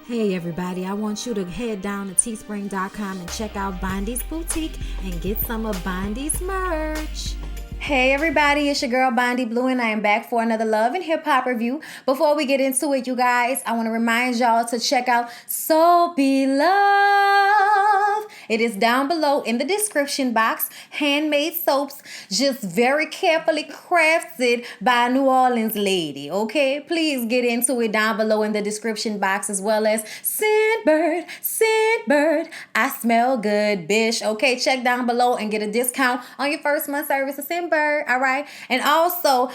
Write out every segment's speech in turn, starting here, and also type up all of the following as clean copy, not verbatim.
Hey everybody, I want you to head down to teespring.com and check out Bondy's Boutique and get some of Bondy's merch. Hey everybody, it's your girl Bondy Blue and I am back for another love and hip hop review. Before we get into it, you guys, I want to remind y'all to check out Soapy Luv. It is down below in the description box. Handmade soaps, just very carefully crafted by a New Orleans lady, okay? Please get into it down below in the description box, as well as Scentbird, I smell good, bitch. Okay, check down below and get a discount on your first month service of Scentbird, all right? And also,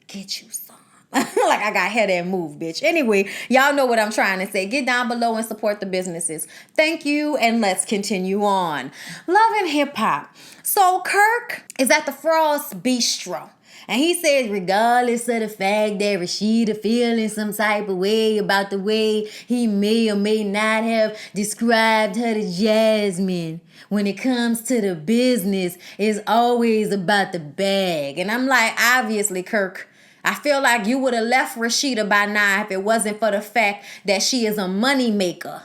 get you some. Like I got head and move, bitch. Anyway, y'all know what I'm trying to say. Get down below and support the businesses. Thank you, and let's continue on. Love and hip hop. So Kirk is at the Frost Bistro. And he says, regardless of the fact that Rashida feeling some type of way about the way he may or may not have described her to Jasmine, when it comes to the business, it's always about the bag. And I'm like, obviously, Kirk, I feel like you would have left Rashida by now if it wasn't for the fact that she is a money maker.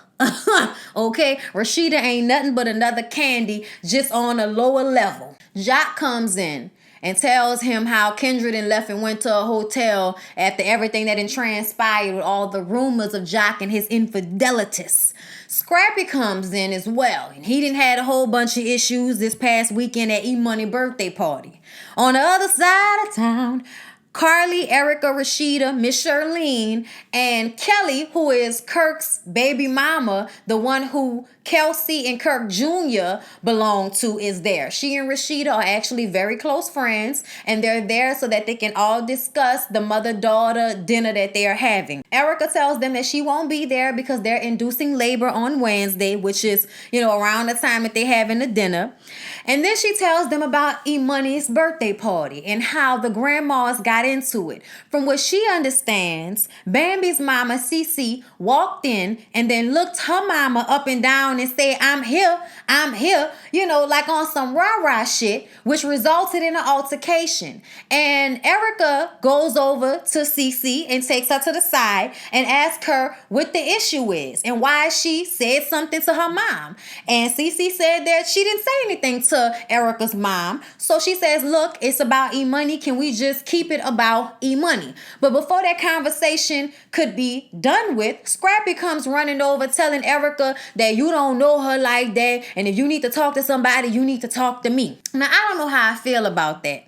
Okay? Rashida ain't nothing but another Candy, just on a lower level. Jock comes in and tells him how Kendra then left and went to a hotel after everything that had transpired with all the rumors of Jock and his infidelities. Scrappy comes in as well, and he didn't had a whole bunch of issues this past weekend at E-Money birthday party. On the other side of town, Carly, Erica, Rashida, Miss Charlene, and Kelly, who is Kirk's baby mama, the one who Kelsey and Kirk Jr. belong to, is there. She and Rashida are actually very close friends, and they're there so that they can all discuss the mother-daughter dinner that they are having. Erica tells them that she won't be there because they're inducing labor on Wednesday, which is, around the time that they're having the dinner. And then she tells them about E-Money's birthday party and how the grandmas got into it. From what she understands, Bambi's mama, Cece, walked in and then looked her mama up and down and said, I'm here, like on some rah-rah shit, which resulted in an altercation. And Erica goes over to Cece and takes her to the side and asks her what the issue is and why she said something to her mom. And Cece said that she didn't say anything to Erica's mom. So she says, look, it's about E-Money. Can we just keep it about E-Money? But before that conversation could be done with, Scrappy comes running over telling Erica that you don't know her like that, and if you need to talk to somebody, you need to talk to me. Now, I don't know how I feel about that.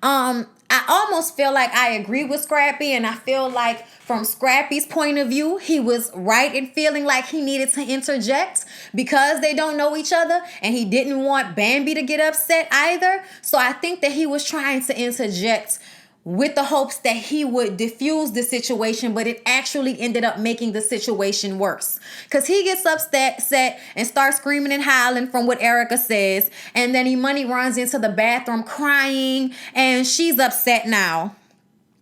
I almost feel like I agree with Scrappy, and I feel like from Scrappy's point of view, he was right in feeling like he needed to interject because they don't know each other, and he didn't want Bambi to get upset either. So I think that he was trying to interject with the hopes that he would diffuse the situation, but it actually ended up making the situation worse. Because he gets upset and starts screaming and howling from what Erica says, and then E-Money runs into the bathroom crying, and she's upset now.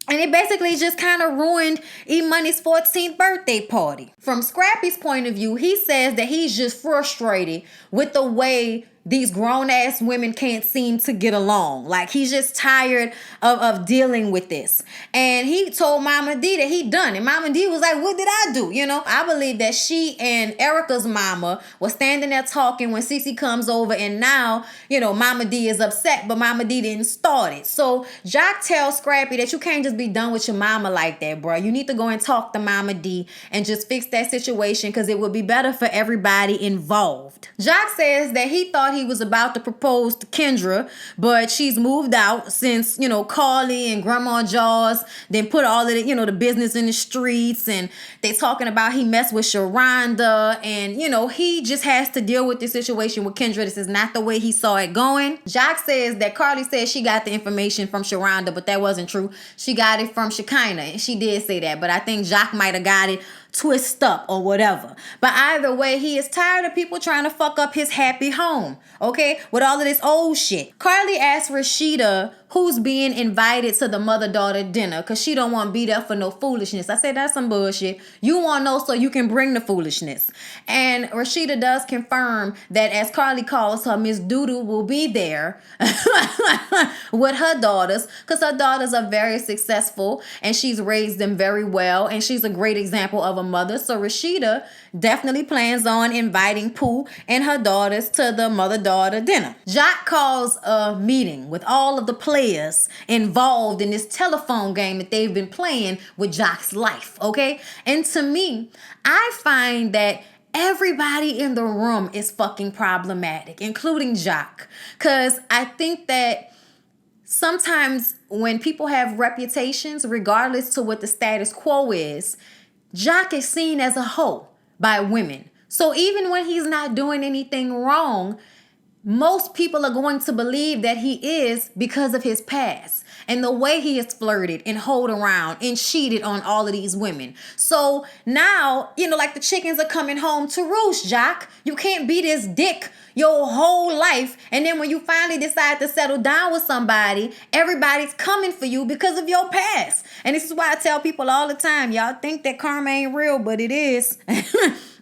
And it basically just kind of ruined E-Money's 14th birthday party. From Scrappy's point of view, he says that he's just frustrated with the way these grown-ass women can't seem to get along. Like, he's just tired of dealing with this. And he told Mama D that he done. And Mama D was like, what did I do? I believe that she and Erica's mama was standing there talking when Cece comes over. And now, Mama D is upset, but Mama D didn't start it. So Jock tells Scrappy that you can't just be done with your mama like that, bro. You need to go and talk to Mama D and just fix that situation because it would be better for everybody involved. Jock says that he thought he was about to propose to Kendra, but she's moved out since, Carly and Grandma Jaws then put all of the, the business in the streets, and they talking about he messed with Sharonda, and, he just has to deal with this situation with Kendra. This is not the way he saw it going. Jock says that Carly says she got the information from Sharonda, but that wasn't true. She got it from Shekinah, and she did say that, but I think Jock might have got it twist up or whatever. But either way, he is tired of people trying to fuck up his happy home, okay, with all of this old shit. Carly asked Rashida who's being invited to the mother-daughter dinner because she don't want to be there for no foolishness. I said, that's some bullshit. You want to know so you can bring the foolishness. And Rashida does confirm that, as Carly calls her, Miss Doodoo will be there with her daughters because her daughters are very successful and she's raised them very well and she's a great example of a mother. So Rashida definitely plans on inviting Pooh and her daughters to the mother-daughter dinner. Jock calls a meeting with all of the players involved in this telephone game that they've been playing with Jock's life, okay? And to me, I find that everybody in the room is fucking problematic, including Jock. Because I think that sometimes when people have reputations, regardless to what the status quo is, Jock is seen as a hoe by women. So even when he's not doing anything wrong, most people are going to believe that he is because of his past and the way he has flirted and hoed around and cheated on all of these women. So now, like the chickens are coming home to roost, Jock. You can't be this dick your whole life. And then when you finally decide to settle down with somebody, everybody's coming for you because of your past. And this is why I tell people all the time, y'all think that karma ain't real, but it is.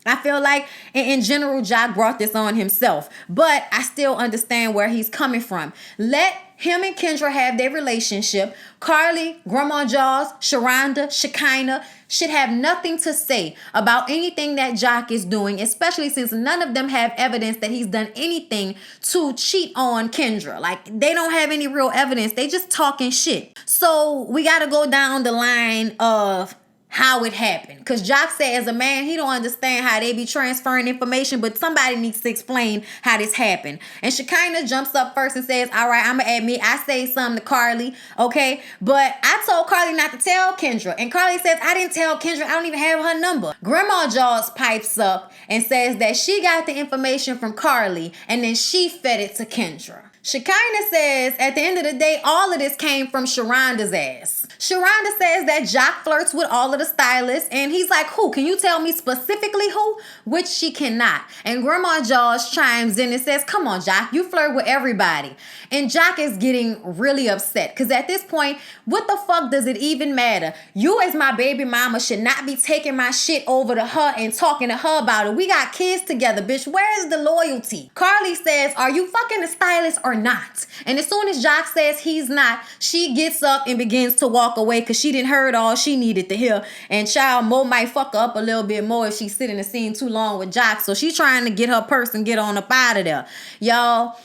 I feel like in general, Jock brought this on himself, but I still understand where he's coming from. Let him and Kendra have their relationship. Carly, Grandma Jaws, Sharonda, Shekinah should have nothing to say about anything that Jock is doing, especially since none of them have evidence that he's done anything to cheat on Kendra. Like, they don't have any real evidence. They just talking shit. So we got to go down the line of how it happened. Because Jock said as a man, he don't understand how they be transferring information, but somebody needs to explain how this happened. And Shekinah jumps up first and says, all right, I'm going to admit I say something to Carly, okay? But I told Carly not to tell Kendra. And Carly says, I didn't tell Kendra. I don't even have her number. Grandma Jaws pipes up and says that she got the information from Carly and then she fed it to Kendra. Shekinah says, at the end of the day, all of this came from Sharonda's ass. Sharonda says that Jock flirts with all of the stylists, and he's like, who? Can you tell me specifically who? Which she cannot. And Grandma Jaws chimes in and says, come on, Jock, you flirt with everybody. And Jock is getting really upset, because at this point, what the fuck does it even matter? You as my baby mama should not be taking my shit over to her and talking to her about it. We got kids together, bitch. Where is the loyalty? Carly says, are you fucking the stylist or not? And as soon as Jock says he's not, she gets up and begins to walk away because she didn't heard all she needed to hear. And child, Mo might fuck her up a little bit more if she sit in the scene too long with Jock. So she's trying to get her purse and get on up out of there. Y'all,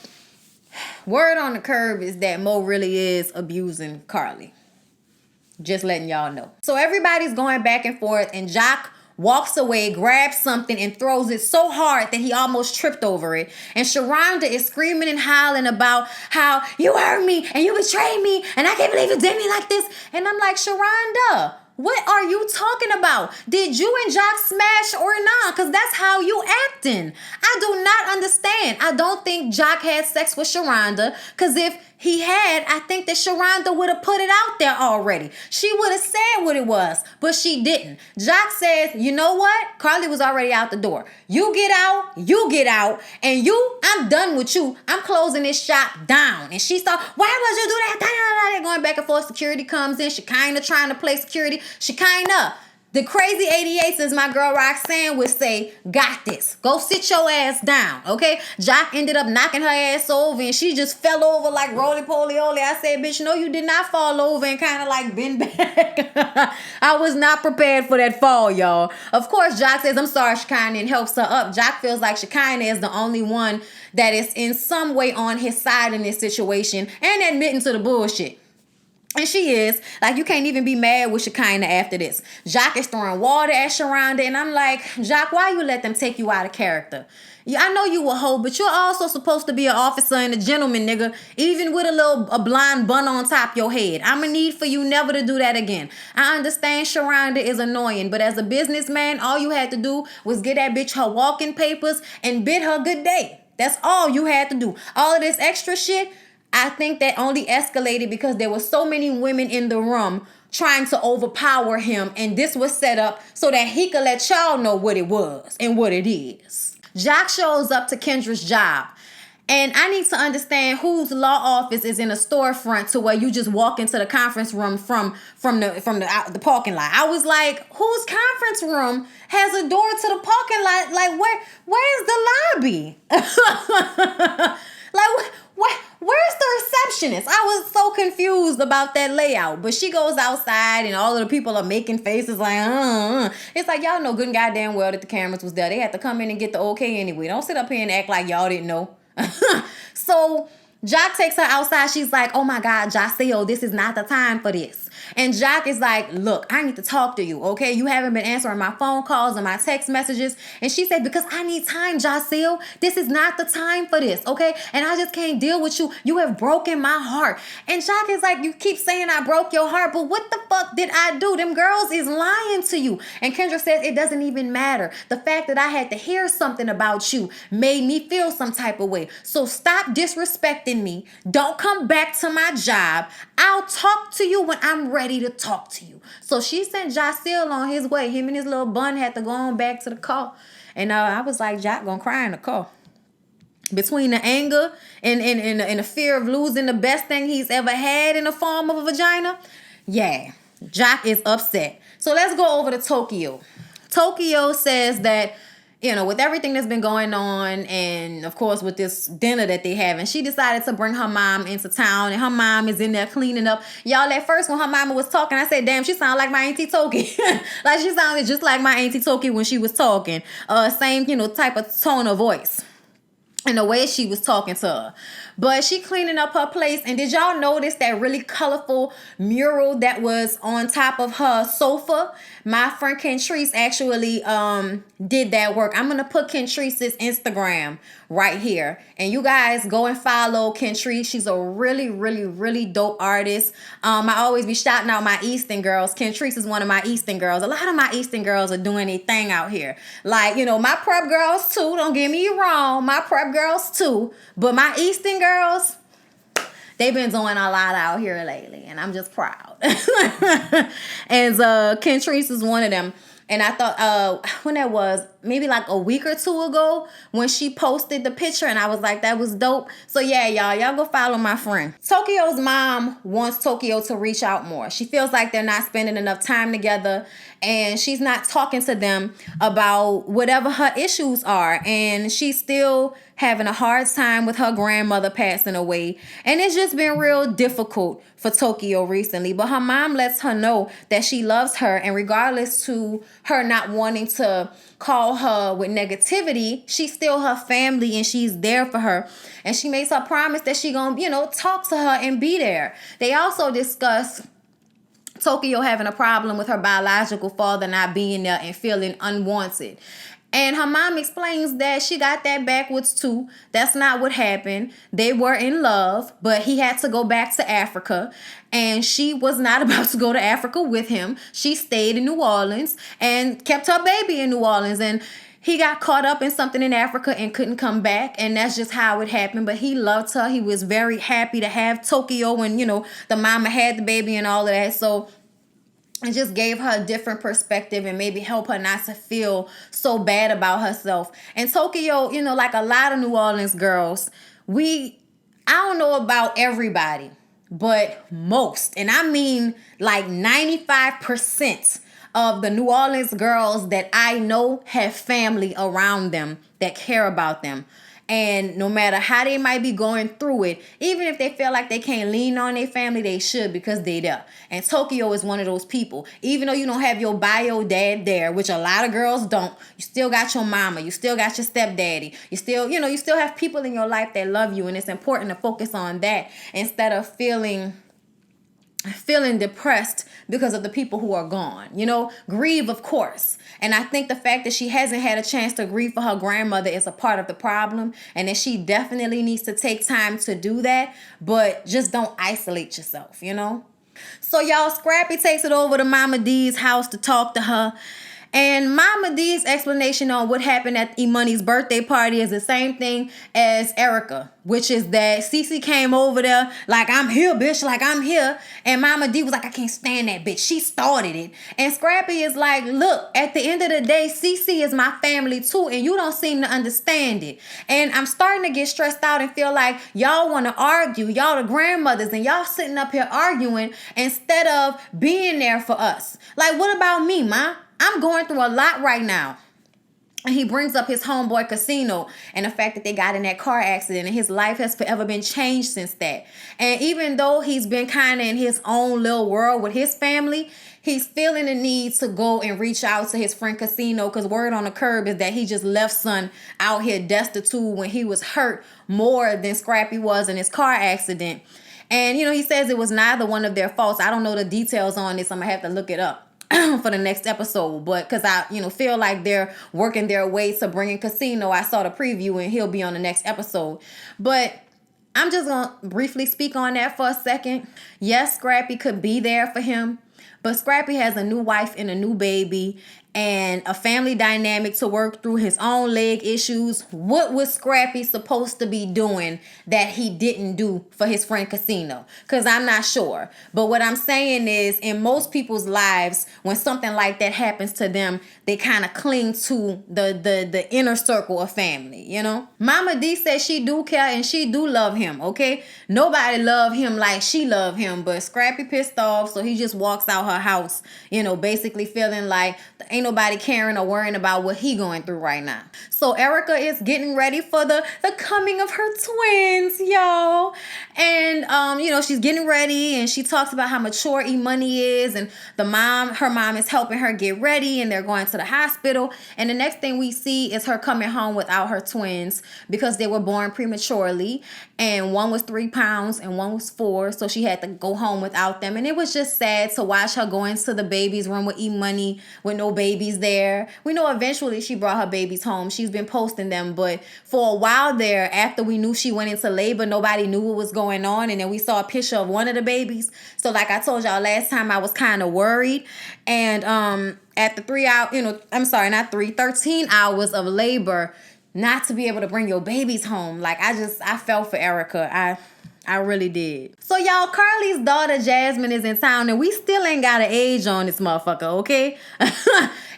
word on the curb is that Mo really is abusing Carly. Just letting y'all know. So everybody's going back and forth, and Jock walks away, grabs something, and throws it so hard that he almost tripped over it. And Sharonda is screaming and howling about how you hurt me and you betrayed me and I can't believe you did me like this. And I'm like, Sharonda, what are you talking about? Did you and Jock smash or not? Because that's how you acting. I do not understand. I don't think Jock had sex with Sharonda, because if he had, I think that Sharonda would have put it out there already. She would have said what it was, but she didn't. Jock says, you know what? Carly was already out the door. You get out, and I'm done with you. I'm closing this shop down. And she thought, why would you do that? They're going back and forth. Security comes in. Shekinah trying to play security. Shekinah, the crazy 88s, as my girl Roxanne would say, got this. Go sit your ass down, okay? Jock ended up knocking her ass over, and she just fell over like roly-poly-oly. I said, bitch, no, you did not fall over and kind of like bend back. I was not prepared for that fall, y'all. Of course, Jock says, I'm sorry, Shekinah, and helps her up. Jock feels like Shekinah is the only one that is in some way on his side in this situation and admitting to the bullshit. And she is. Like, you can't even be mad with Shekinah after this. Jock is throwing water at Sharonda, and I'm like, Jock, why you let them take you out of character? Yeah, I know you a hoe, but you're also supposed to be an officer and a gentleman, nigga, even with a blonde bun on top of your head. I'm gonna need for you never to do that again. I understand Sharonda is annoying, but as a businessman, all you had to do was get that bitch her walking papers and bid her good day. That's all you had to do. All of this extra shit, I think that only escalated because there were so many women in the room trying to overpower him, and this was set up so that he could let y'all know what it was and what it is. Jock shows up to Kendra's job, And I need to understand whose law office is in a storefront to where you just walk into the conference room from the parking lot. I was like, whose conference room has a door to the parking lot? Like, where's the lobby? Like, where's the receptionist? I was so confused about that layout. But she goes outside and all of the people are making faces like, It's like, y'all know good and goddamn well that the cameras was there. They had to come in and get the okay anyway. Don't sit up here and act like y'all didn't know. So Jock takes her outside. She's like, oh my God, Jacel, this is not the time for this. And Jock is like, look, I need to talk to you, okay? You haven't been answering my phone calls and my text messages. And she said, because I need time, Jacel. This is not the time for this, okay? And I just can't deal with you. You have broken my heart. And Jock is like, you keep saying I broke your heart, but what the fuck did I do? Them girls is lying to you. And Kendra says, it doesn't even matter. The fact that I had to hear something about you made me feel some type of way. So stop disrespecting me. Don't come back to my job. I'll talk to you when I'm ready to talk to you. So she sent Jacel on his way. Him and his little bun had to go on back to the car. And I was like, Jock gonna cry in the car. Between the anger and the fear of losing the best thing he's ever had in the form of a vagina. Yeah, Jock is upset. So let's go over to Tokyo. Tokyo says that, with everything that's been going on and, of course, with this dinner that they have, and she decided to bring her mom into town, and her mom is in there cleaning up. Y'all, at first when her mama was talking, I said, damn, she sounded like my Auntie Toki. Like, she sounded just like my Auntie Toki when she was talking. Same, type of tone of voice. And the way she was talking to her. But she cleaning up her place. And did y'all notice that really colorful mural that was on top of her sofa? My friend Kentrice actually did that work. I'm going to put Kentrice's Instagram right here. And you guys go and follow Kentrice. She's a really, really, really dope artist. I always be shouting out my Eastern girls. Kentrice is one of my Eastern girls. A lot of my Eastern girls are doing their thing out here. Like, my prep girls too. Don't get me wrong. My prep girls too. But my Eastern girls, they've been doing a lot out here lately, and I'm just proud. And Kentrice is one of them. And I thought, when that was, maybe like a week or two ago, when she posted the picture, and I was like, that was dope. So yeah, y'all go follow my friend. Tokyo's mom wants Tokyo to reach out more. She feels like they're not spending enough time together, and she's not talking to them about whatever her issues are. And she's still having a hard time with her grandmother passing away. And it's just been real difficult for Tokyo recently. But her mom lets her know that she loves her, and regardless to her not wanting to call her with negativity, she's still her family and she's there for her. And she makes her promise that she gonna, talk to her and be there. They also discuss Tokyo having a problem with her biological father not being there and feeling unwanted. And her mom explains that she got that backwards too. That's not what happened. They were in love, but he had to go back to Africa. And she was not about to go to Africa with him. She stayed in New Orleans and kept her baby in New Orleans. And he got caught up in something in Africa and couldn't come back. And that's just how it happened. But he loved her. He was very happy to have Tokyo when, the mama had the baby and all of that. So it just gave her a different perspective and maybe help her not to feel so bad about herself. And Tokyo, like a lot of New Orleans girls, I don't know about everybody, but most, and I mean like 95% of the New Orleans girls that I know have family around them that care about them. And no matter how they might be going through it, even if they feel like they can't lean on their family, they should, because they there. And Tokyo is one of those people. Even though you don't have your bio dad there, which a lot of girls don't, you still got your mama, you still got your stepdaddy, you still have people in your life that love you. And it's important to focus on that instead of feeling depressed because of the people who are gone. Grieve, of course. And I think the fact that she hasn't had a chance to grieve for her grandmother is a part of the problem, and that she definitely needs to take time to do that, but just don't isolate yourself, So y'all, Scrappy takes it over to Mama D's house to talk to her. And Mama D's explanation on what happened at E-Money's birthday party is the same thing as Erica, which is that Cece came over there like, I'm here, bitch, like I'm here. And Mama D was like, I can't stand that bitch. She started it. And Scrappy is like, look, at the end of the day, Cece is my family too, and you don't seem to understand it. And I'm starting to get stressed out and feel like y'all want to argue. Y'all the grandmothers, and y'all sitting up here arguing instead of being there for us. Like, what about me, ma? I'm going through a lot right now. And he brings up his homeboy Casino and the fact that they got in that car accident, and his life has forever been changed since that. And even though he's been kind of in his own little world with his family, he's feeling the need to go and reach out to his friend Casino, because word on the curb is that he just left son out here destitute when he was hurt more than Scrappy was in his car accident. And, he says it was neither one of their faults. I don't know the details on this. I'm going to have to look it up for the next episode. But because I, feel like they're working their way to bringing Casino. I saw the preview and he'll be on the next episode. But I'm just going to briefly speak on that for a second. Yes, Scrappy could be there for him. But Scrappy has a new wife and a new baby and a family dynamic to work through, his own leg issues. What was Scrappy supposed to be doing that he didn't do for his friend Casino? Because I'm not sure. But what I'm saying is, in most people's lives, when something like that happens to them, they kind of cling to the inner circle of family, Mama D says she do care and she do love him, okay? Nobody love him like she love him, but Scrappy pissed off, so he just walks out her house, basically feeling like ain't nobody caring or worrying about what he going through right now. So Erica is getting ready for the coming of her twins, y'all. And, she's getting ready and she talks about how mature E-Money is, and her mom is helping her get ready, and they're going to the hospital. And the next thing we see is her coming home without her twins because they were born prematurely, and one was 3 pounds and one was 4. So she had to go home without them. And it was just sad to watch her go into the baby's room with E-Money with no babies there. We know eventually she brought her babies home. She's been posting them, but for a while there, after we knew she went into labor, nobody knew what was going on. And then we saw a picture of one of the babies. So like I told y'all last time, I was kind of worried. And at the 13 hours of labor, not to be able to bring your babies home. Like, I felt for Erica. I really did. So, y'all, Carly's daughter, Jasmine, is in town, and we still ain't got an age on this motherfucker, okay?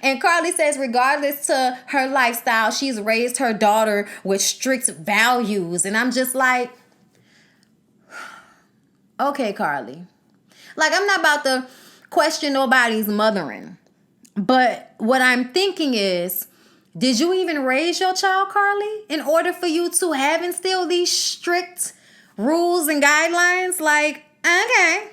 And Carly says, regardless to her lifestyle, she's raised her daughter with strict values. And I'm just like, okay, Carly. Like, I'm not about to question nobody's mothering. But what I'm thinking is, did you even raise your child, Carly, in order for you to have instilled these strict rules and guidelines? Like, okay.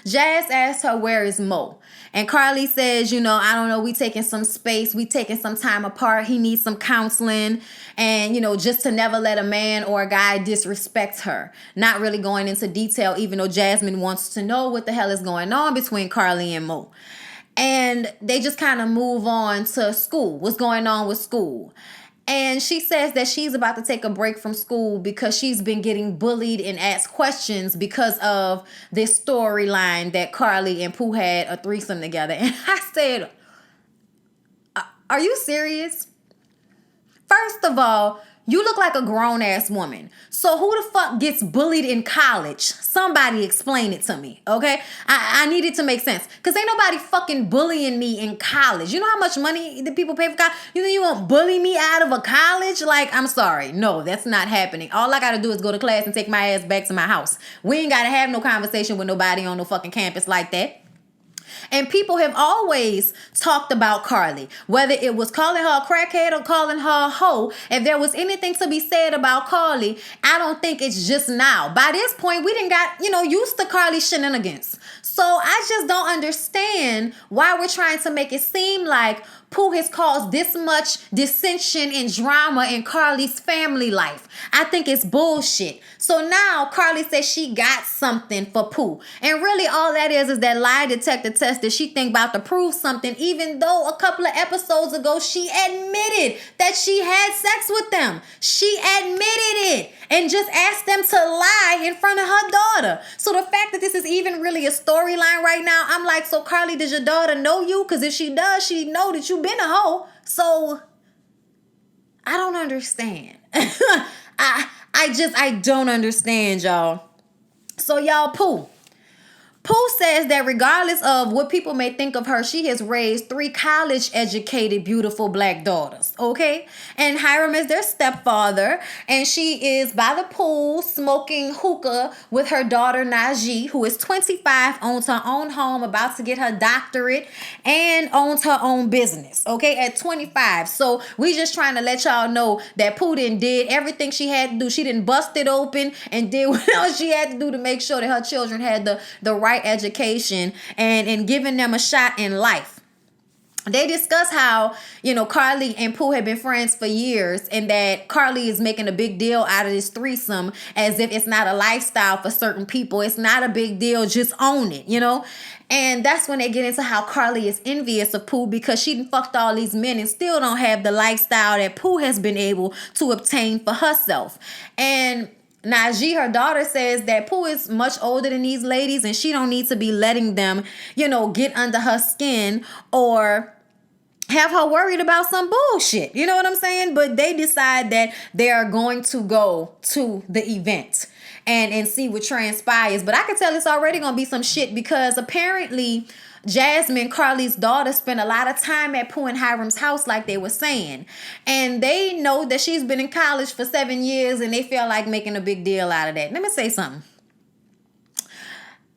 Jazz asked her, where is Mo? And Carly says, I don't know, we taking some space. We taking some time apart. He needs some counseling. And, just to never let a man or a guy disrespect her. Not really going into detail, even though Jasmine wants to know what the hell is going on between Carly and Mo. And they just kind of move on to school. What's going on with school? And she says that she's about to take a break from school because she's been getting bullied and asked questions because of this storyline that Carly and Pooh had a threesome together. And I said, are you serious? First of all, you look like a grown-ass woman. So who the fuck gets bullied in college? Somebody explain it to me, okay? I need it to make sense. Because ain't nobody fucking bullying me in college. You know how much money the people pay for college? You won't bully me out of a college? Like, I'm sorry. No, that's not happening. All I got to do is go to class and take my ass back to my house. We ain't got to have no conversation with nobody on no fucking campus like that. And people have always talked about Carly, whether it was calling her a crackhead or calling her a hoe. If there was anything to be said about Carly, I don't think it's just now. By this point, we didn't got, used to Carly shenanigans. So I just don't understand why we're trying to make it seem like Pooh has caused this much dissension and drama in Carly's family life. I think it's bullshit. So now Carly says she got something for Pooh. And really all that is that lie detector test that she think about to prove something, even though a couple of episodes ago she admitted that she had sex with them. She admitted it and just asked them to lie in front of her daughter. So the fact that this is even really a storyline right now, I'm like, so Carly, does your daughter know you? Because if she does, she know that you been a hoe. So I don't understand. I don't understand, y'all. So y'all, Pooh says that regardless of what people may think of her, she has raised 3 college-educated, beautiful black daughters, okay? And Hiram is their stepfather, and she is by the pool smoking hookah with her daughter, Najee, who is 25, owns her own home, about to get her doctorate, and owns her own business, okay, at 25. So we just trying to let y'all know that Pooh did everything she had to do. She didn't bust it open and did what else she had to do to make sure that her children had the right education and giving them a shot in life. They discuss how, Carly and Pooh have been friends for years, and that Carly is making a big deal out of this threesome as if it's not a lifestyle for certain people. It's not a big deal. Just own it, And that's when they get into how Carly is envious of Pooh because she done fucked all these men and still don't have the lifestyle that Pooh has been able to obtain for herself. And Najee, her daughter, says that Pooh is much older than these ladies and she don't need to be letting them, get under her skin or have her worried about some bullshit. You know what I'm saying? But they decide that they are going to go to the event and see what transpires. But I can tell it's already going to be some shit because apparently Jasmine, Carly's daughter, spent a lot of time at Pooh and Hiram's house like they were saying. And they know that she's been in college for 7 years and they feel like making a big deal out of that. Let me say something.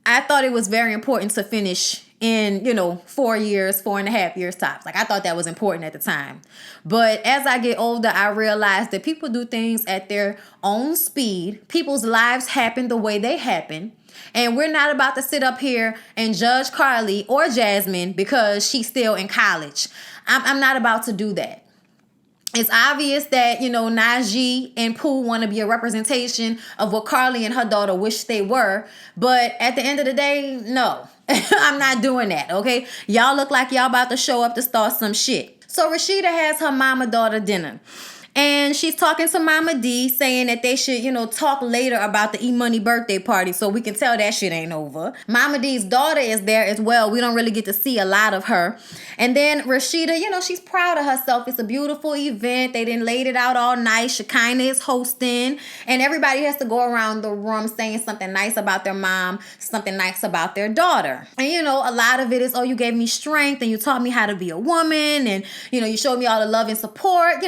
I thought it was very important to finish in, 4 years, 4.5 years tops. Like I thought that was important at the time. But as I get older, I realize that people do things at their own speed. People's lives happen the way they happen. And we're not about to sit up here and judge Carly or Jasmine because she's still in college. I'm not about to do that. It's obvious that, Najee and Pooh want to be a representation of what Carly and her daughter wish they were. But at the end of the day, no, I'm not doing that, okay? Y'all look like y'all about to show up to start some shit. So Rashida has her mama-daughter dinner. And she's talking to Mama D, saying that they should, talk later about the E-Money birthday party so we can tell that shit ain't over. Mama D's daughter is there as well. We don't really get to see a lot of her. And then Rashida, she's proud of herself. It's a beautiful event. They done laid it out all nice. Shekinah is hosting. And everybody has to go around the room saying something nice about their mom, something nice about their daughter. And, a lot of it is, oh, you gave me strength and you taught me how to be a woman. And, you showed me all the love and support,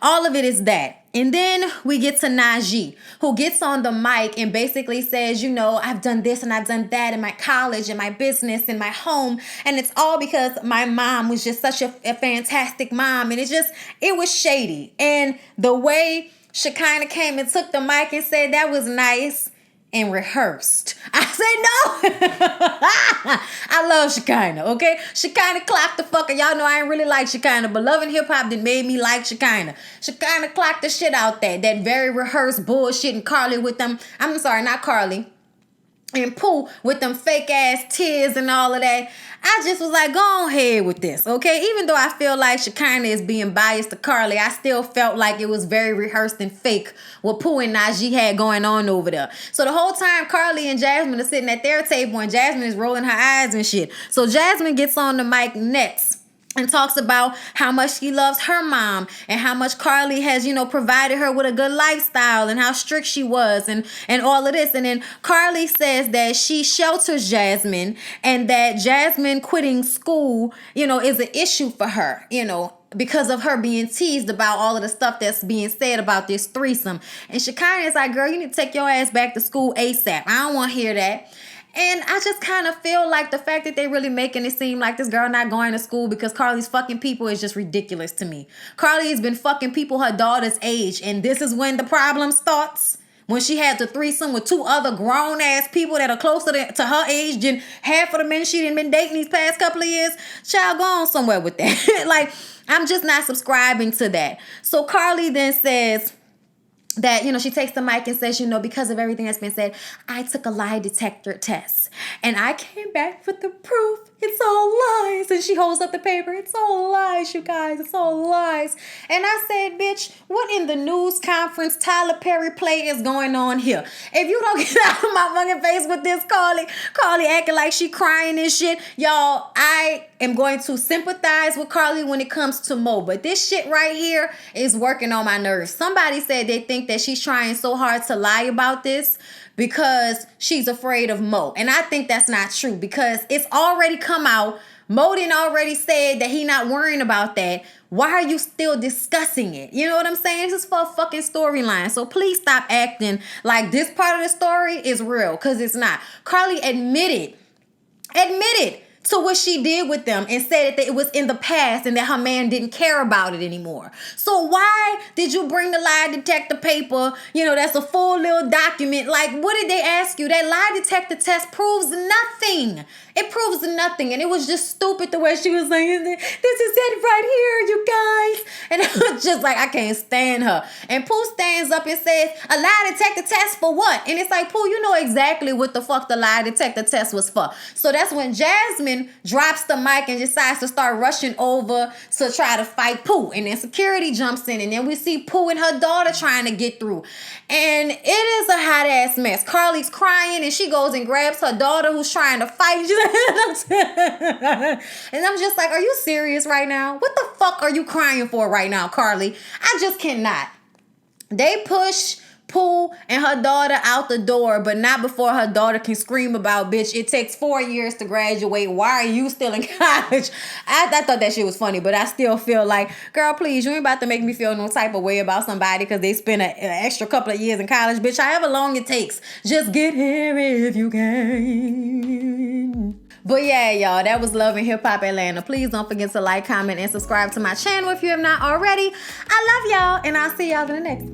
all of it is that. And then we get to Najee, who gets on the mic and basically says, I've done this and I've done that in my college, in my business, in my home. And it's all because my mom was just such a fantastic mom. And it was shady. And the way Shekinah came and took the mic and said that was nice and rehearsed. I said no. I love Shekinah, okay? Shekinah clocked the fucker. Y'all know I ain't really like Shekinah, but Love and Hip Hop that made me like Shekinah. Shekinah clocked the shit out there. That very rehearsed bullshit, and Carly with them. I'm sorry, not Carly. And Pooh with them fake ass tears and all of that. I just was like, go ahead with this, okay? Even though I feel like Shekinah is being biased to Carly, I still felt like it was very rehearsed and fake what Pooh and Najee had going on over there. So the whole time, Carly and Jasmine are sitting at their table and Jasmine is rolling her eyes and shit. So Jasmine gets on the mic next and talks about how much she loves her mom and how much Carly has, provided her with a good lifestyle and how strict she was and all of this. And then Carly says that she shelters Jasmine and that Jasmine quitting school, is an issue for her, because of her being teased about all of the stuff that's being said about this threesome. And Shekinah is like, girl, you need to take your ass back to school ASAP. I don't want to hear that. And I just kind of feel like the fact that they really making it seem like this girl not going to school because Carly's fucking people is just ridiculous to me. Carly has been fucking people her daughter's age, and this is when the problem starts. When she had the threesome with 2 other grown-ass people that are closer to her age than half of the men she done been dating these past couple of years. Child, go on somewhere with that. Like, I'm just not subscribing to that. So Carly then says that, she takes the mic and says, because of everything that's been said, I took a lie detector test and I came back with the proof It's all lies. And she holds up the paper. It's all lies, you guys. It's all lies. And I said, bitch, what in the news conference Tyler Perry play is going on here? If you don't get out of my fucking face with this, Carly acting like she crying and shit. Y'all, I am going to sympathize with Carly when it comes to Mo. But this shit right here is working on my nerves. Somebody said they think that she's trying so hard to lie about this because she's afraid of Mo. And I think that's not true because it's already come out. Mo done already said that he not worrying about that. Why are you still discussing it? You know what I'm saying? This is for a fucking storyline. So please stop acting like this part of the story is real because it's not. Carly admitted to what she did with them and said that it was in the past and that her man didn't care about it anymore. So why did you bring the lie detector paper? You know, that's a full little document. Like, what did they ask you? That lie detector test proves nothing. It proves nothing. And it was just stupid the way she was saying, this is it right here, you guys. And I was just like, I can't stand her. And Pooh stands up and says, a lie detector test for what? And it's like, Pooh, you know exactly what the fuck the lie detector test was for. So that's when Jasmine drops the mic and decides to start rushing over to try to fight Pooh. And then security jumps in. And then we see Pooh and her daughter trying to get through. And it is a hot ass mess. Carly's crying and she goes and grabs her daughter who's trying to fight. And I'm just like, are you serious right now? What the fuck are you crying for right now, Carly? I just cannot. They push Pooh and her daughter out the door, but not before her daughter can scream about, bitch, it takes 4 years to graduate. Why are you still in college? I thought that shit was funny, but I still feel like, girl, please, you ain't about to make me feel no type of way about somebody because they spent an extra couple of years in college. Bitch, however long it takes, just get here if you can. But yeah, y'all, that was Love and Hip Hop Atlanta. Please don't forget to like, comment, and subscribe to my channel if you have not already. I love y'all, and I'll see y'all in the next.